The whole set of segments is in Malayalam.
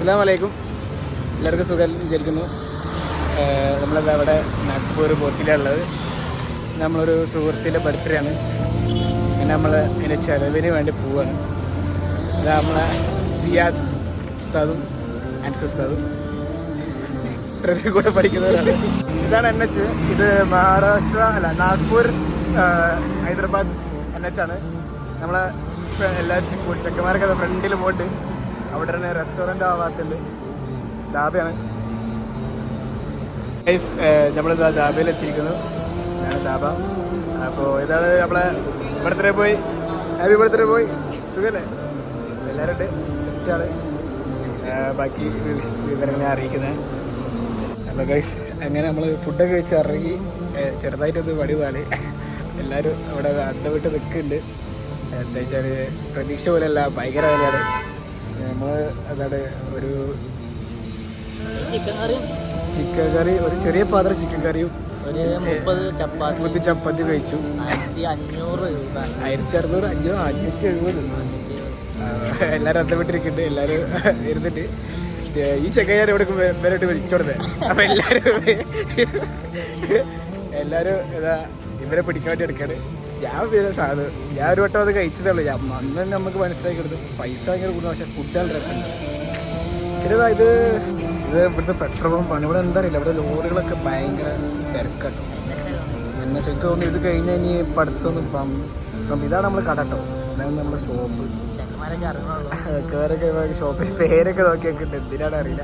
അസ്സലാമു അലൈക്കും. എല്ലാവർക്കും സുഖം വിചാരിക്കുന്നു. നമ്മളിത് അവിടെ നാഗ്പൂർ ബോട്ടിലുള്ളത്. നമ്മളൊരു സുഹൃത്തിൻ്റെ ബർത്ത്ഡേ ആണ്. പിന്നെ നമ്മൾ അതിൻ്റെ ചിലവിന് വേണ്ടി പോവുകയാണ്. ഇത് നമ്മളെ സിയാദ് ഉസ്താദും അൻസു ഉസ്താദും കൂടെ പഠിക്കുന്നവരാണ്. ഇതാണ് NH. ഇത് മഹാരാഷ്ട്ര അല്ല നാഗ്പൂർ ഹൈദരാബാദ് NH ആണ്. നമ്മളെ എല്ലാവരും ചെക്കന്മാരൊക്കെ ഫ്രണ്ടിൽ പോയിട്ട് അവിടെ തന്നെ റെസ്റ്റോറൻറ്റ് ആവാത്തുണ്ട്. ധാബയാണ്. നമ്മളിതാ ധാബയിൽ എത്തിയിരിക്കുന്നു. ഇതാണ് ധാബ. അപ്പോൾ ഇതാണ് നമ്മളെ ബർത്ത്ഡേ പോയി. ഹാപ്പി ബർത്ത്ഡേ പോയി. സുഖല്ലേ? എല്ലാവരും ഉണ്ട്. സെറ്റാണ്. ബാക്കി വിവരങ്ങളെ അറിയിക്കുന്നത്. അപ്പോൾ ഗൈസ് അങ്ങനെ നമ്മൾ ഫുഡൊക്കെ കഴിച്ച് ഇറങ്ങി ചെറുതായിട്ടൊന്ന് വടിവാണ്. എല്ലാവരും അവിടെ അന്ത വിട്ട് നിൽക്കുന്നുണ്ട്. എന്താ വെച്ചാൽ പ്രതീക്ഷ പോലെയല്ല, ഭയങ്കര വിലയാണ്. നമ്മൾ അതാണ് ഒരു ചിക്കൻ കറി, ഒരു ചെറിയ പാത്രം ചിക്കൻ കറിയും 30 ചപ്പാത്തി കഴിച്ചു. 1600 570. എല്ലാവരും അന്തപ്പെട്ടിരിക്കുന്നുണ്ട്. എല്ലാവരും ഇരുന്നിട്ട് ഈ ചെക്കൻ ഇവിടെ വരെയായിട്ട് വിളിച്ചോടുന്നത്. അപ്പം എല്ലാവരും ഇതാ ഇവരെ പിടിക്കാൻ വേണ്ടി എടുക്കാണ്. ഞാൻ ഒരു വട്ടം അത് കഴിച്ചതേ ഉള്ളൂ. അന്ന് തന്നെ നമുക്ക് മനസ്സിലാക്കി എടുത്തു പൈസ ഭയങ്കര കൂടുതൽ. പക്ഷേ ഫുഡ് നല്ല രസമുണ്ട്. പിന്നെ ഇത് ഇവിടുത്തെ പെട്രോൾ പമ്പാണ്. ഇവിടെ എന്താ അറിയില്ല, ഇവിടെ ലോറികളൊക്കെ ഭയങ്കര തിരക്കാട്ടോ. എന്നെ ചെക്ക് തോന്നുന്നു ഇത് കഴിഞ്ഞാൽ ഇനി ഇപ്പം അടുത്തൊന്നും ഇതാണ് നമ്മൾ കട കേട്ടോ. ഇതാണ് നമ്മുടെ ഷോപ്പ്. ചെക്കന്മാരൊക്കെ ഷോപ്പിൽ പേരൊക്കെ നോക്കി വെക്കുന്നുണ്ട്. എന്തിനാണ് അറിയില്ല.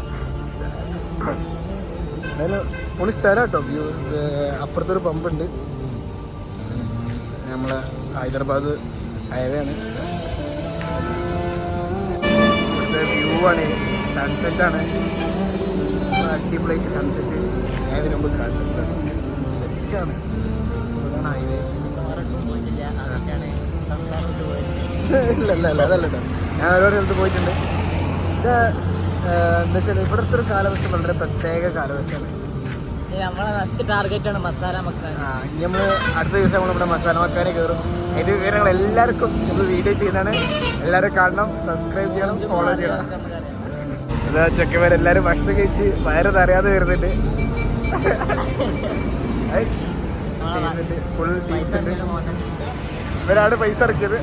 എന്നാലും പൊളി സ്ഥലം കേട്ടോ. അപ്പുറത്തൊരു പമ്പുണ്ട്. നമ്മളെ ഹൈദരാബാദ് ഹൈവേ ആണ്. ഇവിടുത്തെ വ്യൂ ആണ്. സൺസെറ്റാണ്. അടിപൊളിയായിട്ട് സൺസെറ്റ് ഏതിനു മുമ്പ് കണ്ടിട്ടുണ്ട്. സെറ്റാണ്. ഇതാണ് ഹൈവേ. ഇല്ല അതല്ല കേട്ടോ. ഞാൻ ഒരുപാട് സ്ഥലത്ത് പോയിട്ടുണ്ട്. ഇത് എന്താ വെച്ചാൽ ഇവിടുത്തെ ഒരു കാലാവസ്ഥ വളരെ പ്രത്യേക കാലാവസ്ഥയാണ്. നമ്മളെ നെക്സ്റ്റ് ടാർഗറ്റാണ് മസാല മക്കാൻ. ഇനി നമ്മൾ അടുത്ത ദിവസം നമ്മളിവിടെ മസാല മക്കാനെ കയറും. അതിൻ്റെ വിവരങ്ങൾ എല്ലാവർക്കും നമ്മൾ വീഡിയോ ചെയ്യുന്നതാണ്. എല്ലാവരും കാണണം, സബ്സ്ക്രൈബ് ചെയ്യണം, ഫോളോ ചെയ്യണം. അതാ ചെക്കന്മാരെല്ലാവരും ഭക്ഷണം കഴിച്ച് വയറ് തറിയാതെ വരുന്നുണ്ട്. ഫുൾ ടീംസ് ഉണ്ട്. ഇവരാണ് പൈസ ഇറക്കിയത്.